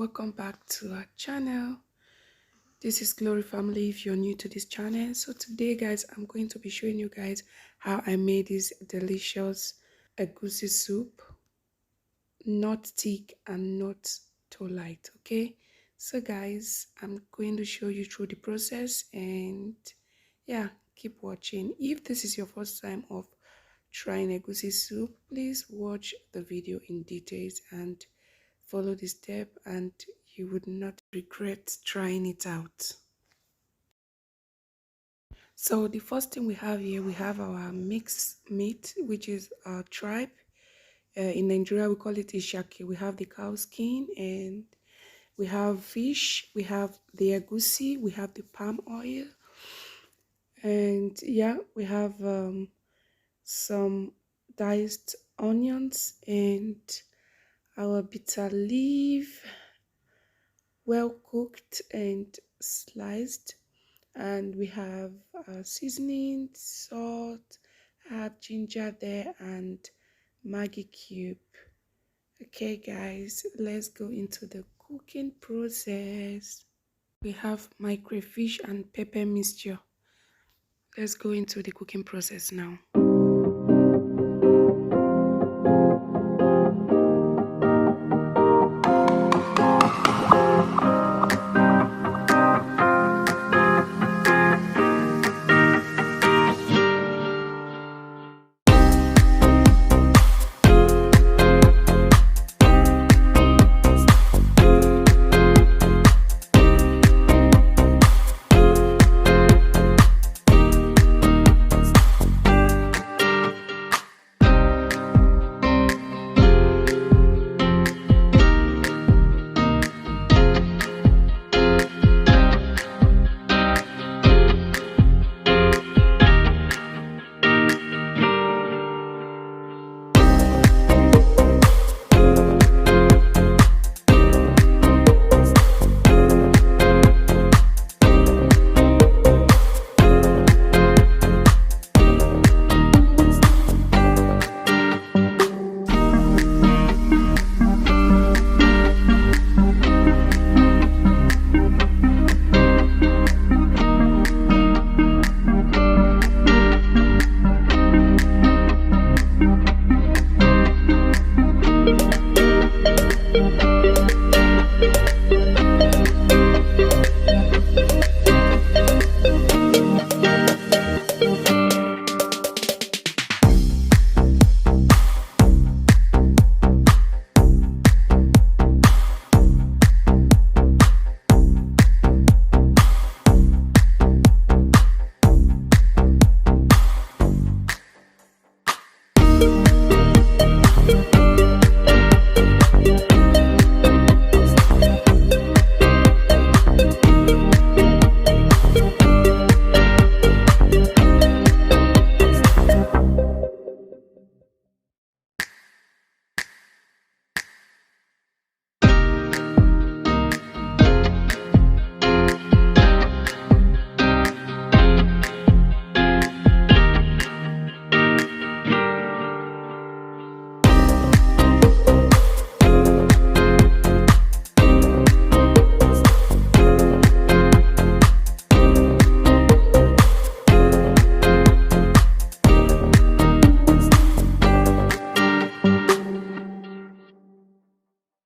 welcome back to our channel. This is Glory Family if you're new to this channel. So today guys, I'm going to be showing you guys how I made this delicious egusi soup, not thick and not too light. Okay, so guys, I'm going to show you through the process, and yeah, keep watching. If this is your first time of trying egusi soup, please watch the video in details and follow the step, and you would not regret trying it out. So the first thing we have here, we have our mixed meat, which is our tripe. In Nigeria we call it ishaki. We have the cow skin, and we have fish, we have the egusi, we have the palm oil, and yeah, we have some diced onions and our bitter leaf, well cooked and sliced, and we have seasoning, salt, add ginger there, and Maggi cube. Okay guys, let's go into the cooking process. We have my crayfish and pepper mixture. Let's go into the cooking process now.